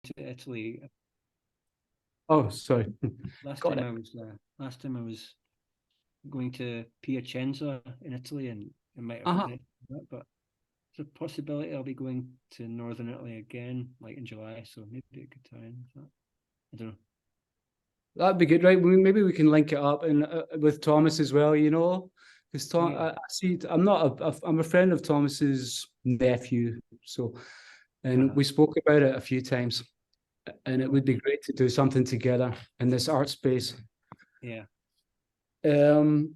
to Italy. Oh, sorry. Last Got time it. I was going to Piacenza in Italy, and it might have Uh-huh. connected to that, but there's a possibility I'll be going to Northern Italy again, like in July, so maybe it could tie in with that. I don't know. That'd be good, right? Maybe we can link it up and with Thomas as well, you know, because Tom, Yeah. I see. I'm not I'm a friend of Thomas's nephew, so and we spoke about it a few times, and it would be great to do something together in this art space. Yeah. Do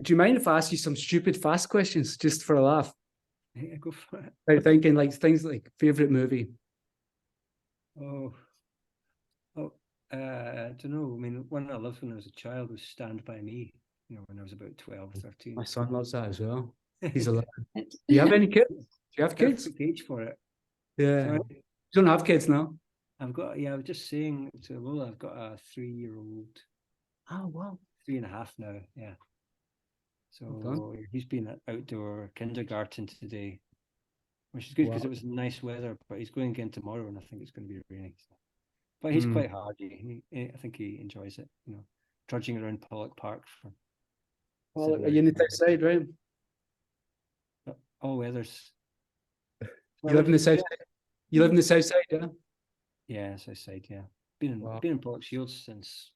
you mind if I ask you some stupid fast questions just for a laugh? Yeah, go for it. I'm thinking like things like favorite movie. Oh, I don't know. I mean, one I loved when I was a child was Stand By Me, you know, when I was about 12, 13. My son loves that as well. He's 11. Do you have any kids? Do you have kids? Perfect age for it. Yeah. So You don't have kids now? I've got, I was just saying to Lola, I've got a 3-year-old, Oh, wow. 3.5 now. Yeah. Well So he's been at outdoor kindergarten today, which is good because wow. it was nice weather, but he's going again tomorrow and I think it's going to be raining. So. But he's Mm. quite hardy. I think he enjoys it, you know, trudging around Pollock Park for Well, 7 are you in the hours. south side, right? But all weathers. You live in the south side? You live in the south side, yeah? Yeah, south side, yeah. Wow. Been in Pollock Shields since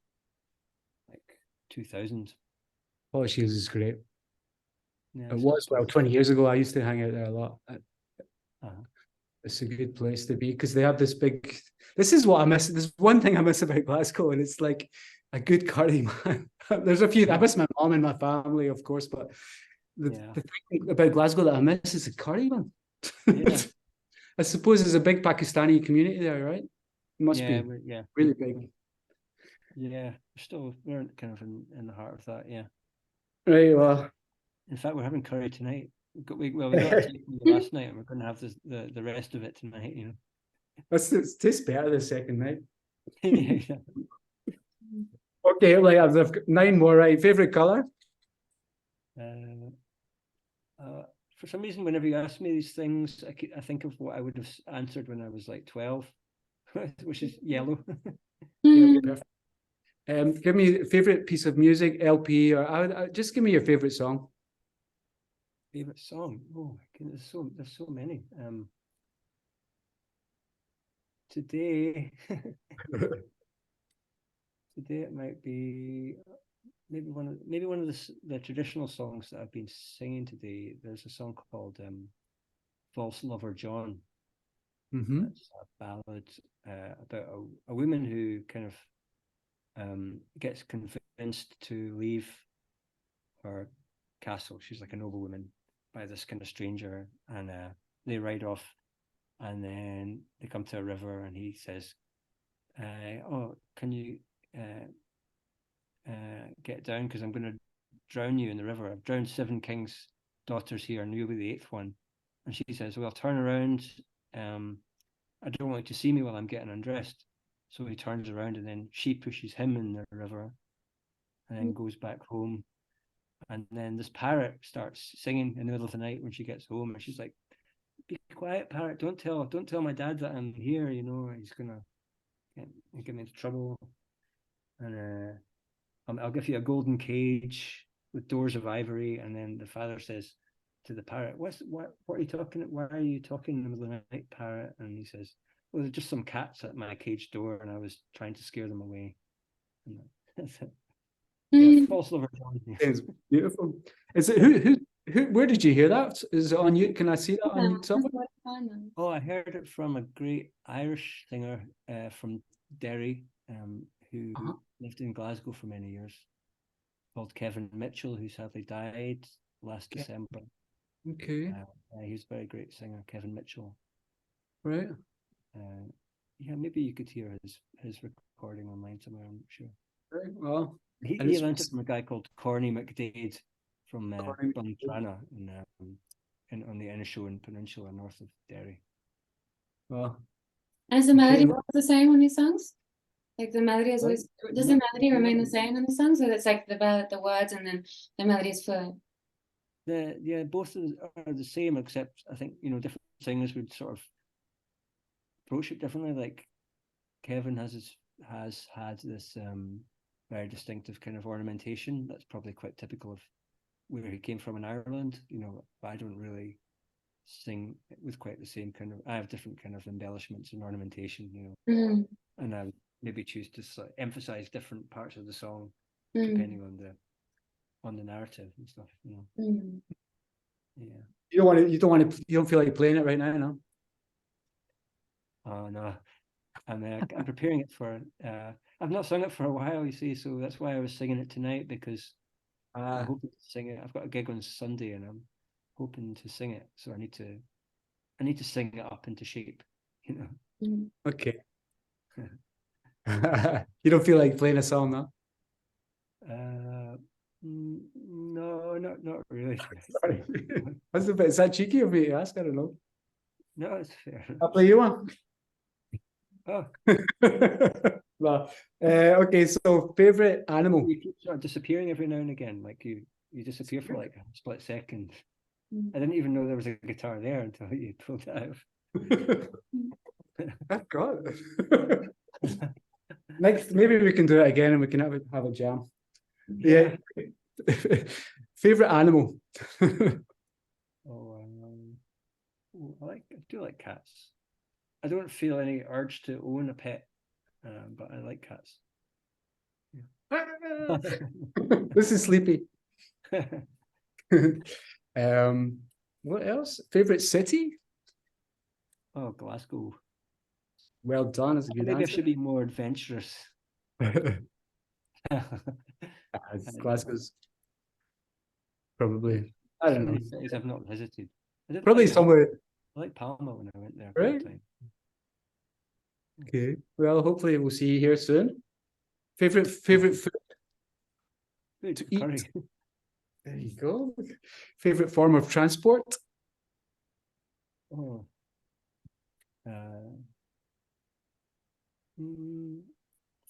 like 2000. Oh, Shields is great. Yeah, It it's a was, good well, place. 20 years ago, I used to hang out there a lot. Uh-huh. It's a good place to be because they have this big. This is what I miss. There's one thing I miss about Glasgow, and it's like a good curry, man. There's a few. I miss my mom and my family, of course, but Yeah. the thing about Glasgow that I miss is the curry, man. Yeah. I suppose there's a big Pakistani community there, right? It must Yeah. be Yeah. really big. Yeah. We're kind of in the heart of that. Yeah. Right. Well, In fact, we're having curry tonight. We got a taste last night, and we're going to have the rest of it tonight. You know. it tastes better the second night. Yeah. Okay, like I've got 9 more. Right. Favorite color? Uh, for some reason, whenever you ask me these things, I think of what I would have answered when I was like 12, which is yellow. Yeah, perfect. Give me a favorite piece of music, LP, or just give me your favorite song. Favorite song? Oh my goodness, there's so many. Today, today it might be maybe one of the traditional songs that I've been singing today. There's a song called "False Lover John." Mm-hmm. That's a ballad about a woman who kind of gets convinced to leave her castle. She's like a noblewoman by this kind of stranger, and they ride off, and then they come to a river, and he says, "Oh, can you get down? Because I'm going to drown you in the river. I've drowned 7 kings' daughters here, and you'll be the 8th one." And she says, "Well, turn around. I don't want you to see me while I'm getting undressed." So he turns around, and then she pushes him in the river, and then goes back home. And then this parrot starts singing in the middle of the night when she gets home, and she's like, "Be quiet, parrot! Don't tell my dad that I'm here. You know, he's gonna get me into trouble." And I'll give you a golden cage with doors of ivory. And then the father says to the parrot, what are you talking? Why are you talking in the middle of the night, parrot? And he says, "Well, there's just some cats at my cage door, and I was trying to scare them away." And that's it. Yeah, false lover. It's beautiful. Is it who? Where did you hear that? Is it on you? Can I see that on YouTube? Oh, I heard it from a great Irish singer from Derry, who lived in Glasgow for many years, called Kevin Mitchell, who sadly died last December. Okay. He was a very great singer, Kevin Mitchell. Right. Yeah, maybe you could hear his recording online somewhere. I'm not sure. Right. Well, He learned it from a guy called Corny McDade from Buntrana on the Inishowen Peninsula north of Derry. Well, and is the melody the same on these songs? Like the melody is always, does the melody remain the same in the songs, or it's like the words and then the melody is fluid? Both are the same, except I think different singers would sort of approach it differently. Like Kevin has had this very distinctive kind of ornamentation that's probably quite typical of where he came from in Ireland, you know, but I don't really sing with quite the same kind of, I have different kind of embellishments and ornamentation, you know, and I would maybe choose to emphasize different parts of the song depending on the narrative and stuff, you know. Yeah. You don't feel like playing it right now, no? Oh no. I'm preparing it for I've not sung it for a while, you see, so that's why I was singing it tonight, because I'm hoping to sing it. I've got a gig on Sunday and I'm hoping to sing it, so I need to sing it up into shape, you know. Okay. You don't feel like playing a song, no? No, not really. Sorry. That's a bit, is that cheeky of me to ask? I don't know. No, it's fair. I'll play you one. Oh. Well, okay, so favorite animal. You keep sort of disappearing every now and again, like you disappear for like a split second. I didn't even know there was a guitar there until you pulled it out. I've got it. Next, maybe we can do it again and we can have a jam. Yeah. Favorite animal. Oh, I do like cats. I don't feel any urge to own a pet, but I like cats. Yeah. This is sleepy. What else? Favorite city? Oh, Glasgow. Well done. That's a good Maybe answer. I should be more adventurous. Glasgow's probably. I don't know. Cities I've not visited. Probably like somewhere. I like Palma when I went there. Right. Okay. Well, hopefully we'll see you here soon. Favorite food to eat? Curry. There you go. Favorite form of transport? Oh.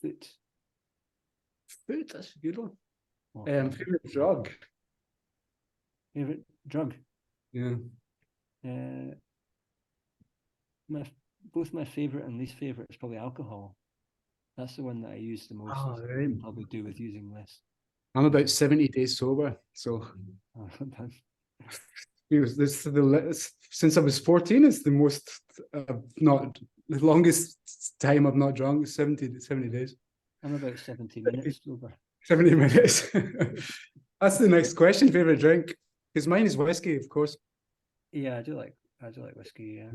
Food. Food, that's a good one. Oh, favorite drug? Favorite drug? Yeah. Both my favorite and least favorite is probably alcohol. That's the one that I use the most. Oh, right. Probably do with using less. I'm about 70 days sober, so since I was 14, it's the most not the longest time I've not drunk. 70 days. I'm about 70 minutes sober. 70 minutes. That's the next question. Favorite drink? Because mine is whiskey, of course. Yeah, I do like whiskey. Yeah,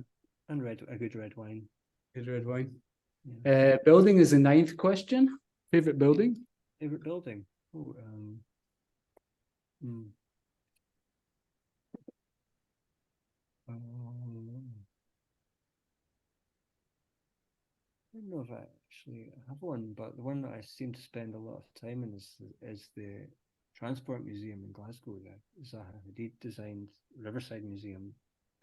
and a good red wine. Good red wine. Yeah. Building is the 9th question. Favorite building? Favorite building? Oh, I don't know if I actually have one, but the one that I seem to spend a lot of time in is the Transport Museum in Glasgow. There is a Hadid designed Riverside Museum,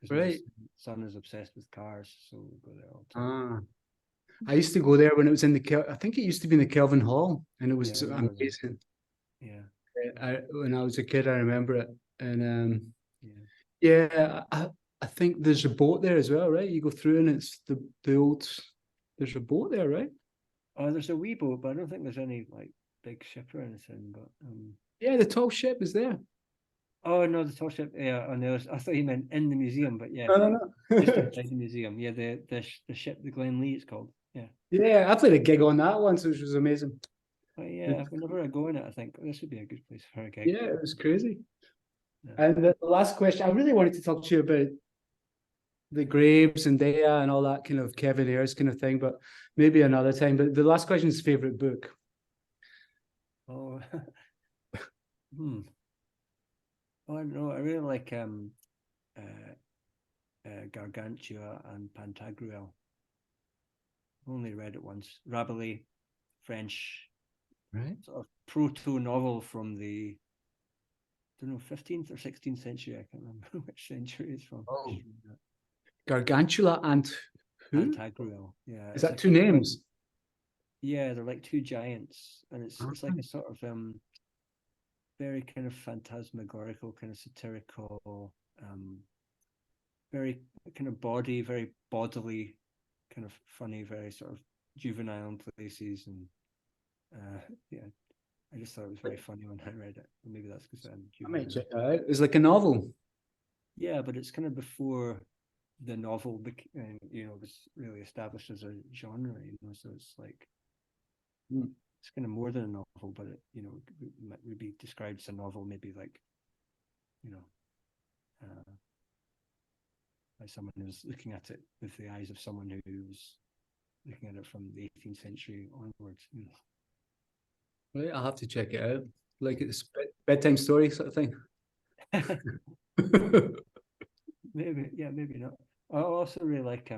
because right. my son is obsessed with cars, so we go there all the time. I used to go there when it was in I think it used to be in the Kelvin Hall, and it was amazing. Yeah. When I was a kid, I remember it, and I think there's a boat there as well, right? You go through and it's the old. There's a boat there, right? Oh, there's a wee boat, but I don't think there's any like big ship or anything. But yeah, the tall ship is there. Oh no, the tall ship. Yeah, on the other. I thought you meant in the museum, but yeah, no. Just inside the museum. Yeah, the ship, the Glen Lee, it's called. Yeah. Yeah, I played a gig on that once, which was amazing. But yeah, whenever I go in it, I think this would be a good place for a gig. Yeah, it was crazy. Yeah. And the last question, I really wanted to talk to you about the graves and Dea and all that kind of Kevin Ayers kind of thing, but maybe another time. But the last question is favorite book. Oh, Oh, I don't know. I really like Gargantua and Pantagruel. I've only read it once. Rabelais, French, right? Sort of proto-novel from the, I don't know, 15th or 16th century. I can't remember which century it's from. Oh. Gargantua and who? Pantagruel. Yeah. Is that two names? Yeah, they're like two giants, and it's like a sort of very kind of phantasmagorical, kind of satirical, very kind of very bodily, kind of funny, very sort of juvenile in places, and yeah, I just thought it was very funny when I read it. Or maybe that's because I'm I might juvenile. check that out. It's like a novel. Yeah, but it's kind of before the novel, was really established as a genre. So it's like it's kind of more than a novel, but it, would be described as a novel, maybe like, by someone who's looking at it with the eyes of someone who was looking at it from the 18th century onwards. Right, I'll have to check it out. Like it's bedtime story sort of thing. Maybe not. I also really like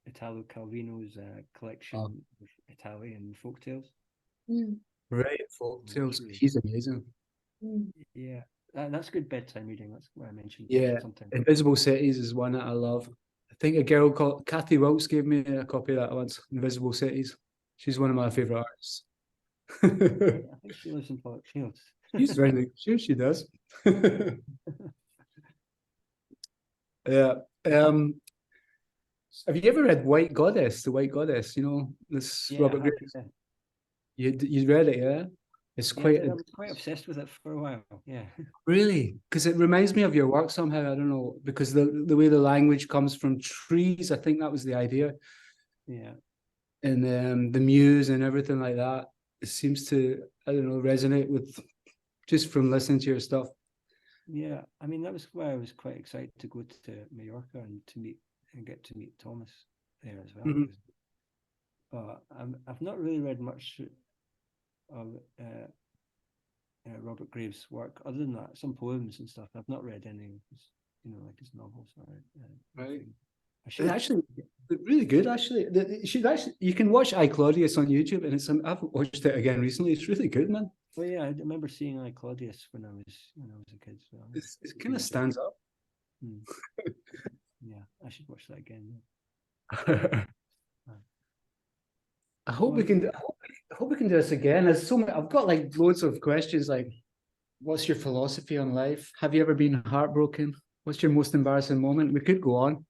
Italo Calvino's collection of Italian folk tales. Right, folk tales. He's amazing. Yeah, that's good bedtime reading. That's what I mentioned. Yeah, sometimes. Invisible Cities is one that I love. I think a girl called Kathy Wilkes gave me a copy of that once. Invisible Cities. She's one of my favorite artists. I think she lives in Pollockfields. She's very sure she does. Yeah. Have you ever read White Goddess? The White Goddess. This Robert Graves. You read it, yeah? It's quite. I was quite obsessed with it for a while. Yeah. Really, because it reminds me of your work somehow. I don't know, because the way the language comes from trees. I think that was the idea. Yeah. And the muse and everything like that. It seems to, I don't know, resonate with just from listening to your stuff. Yeah, I mean that was why I was quite excited to go to Mallorca and get to meet Thomas there as well. But I've not really read much of Robert Graves' work other than that, some poems and stuff. I've not read any of his, like his novels. Right. I should actually really good. Actually, you can watch I Claudius on YouTube, and I've watched it again recently. It's really good, man. Oh yeah, I remember seeing I Claudius when I was a kid. So it kind of stands up. Yeah, I should watch that again. I hope we can. I hope we can do this again. There's so many. I've got like loads of questions. Like, what's your philosophy on life? Have you ever been heartbroken? What's your most embarrassing moment? We could go on.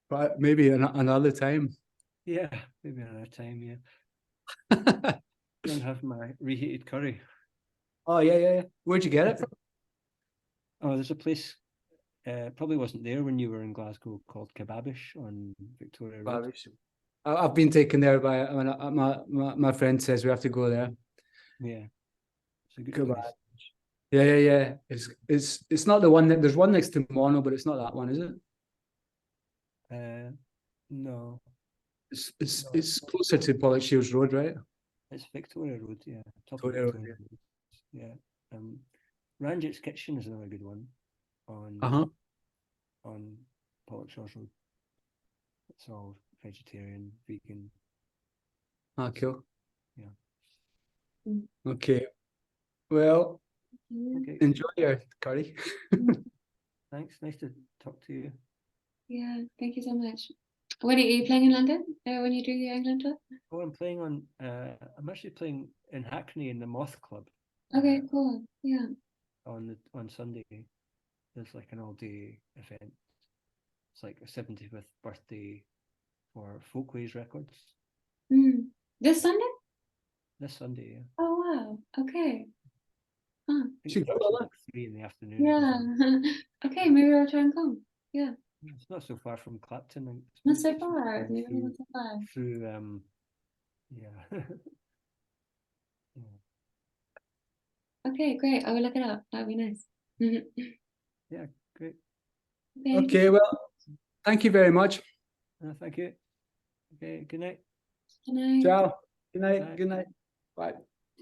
But maybe another time. Yeah, maybe another time. Yeah. Don't have my reheated curry. Oh yeah. Where'd you get it from? Oh, there's a place. Probably wasn't there when you were in Glasgow, called Kebabish on Victoria Road. I've been taken there by my friend says we have to go there. Yeah, it's a good place. Yeah. It's not the one that there's one next to Mono, but it's not that one, is it? No. It's closer to Pollockshields Road, right? It's Victoria Road, yeah. Victoria Road, yeah. Ranjit's Kitchen is another good one on Pollockshields Road. It's all vegetarian, vegan. Ah, cool. Yeah. Okay. Well, enjoy your curry. Thanks. Nice to talk to you. Yeah, thank you so much. When are you playing in London? When you do your England tour? Oh, I'm actually playing in Hackney in the Moth Club. Okay, cool. Yeah. On Sunday, there's like an all-day event. It's like a 75th birthday for Folkways Records. This Sunday? This Sunday, yeah. Oh wow. Okay. Huh. It's like 3 in the afternoon. Yeah. Okay, maybe I'll try and come. Yeah. It's not so far from Clapton. Not so far. Not so far. Through yeah. Okay, great. I will look it up. That'd be nice. Yeah, great. Okay, well, thank you very much. Thank you. Okay, good night. Good night. Ciao. Good night. Good night. Bye.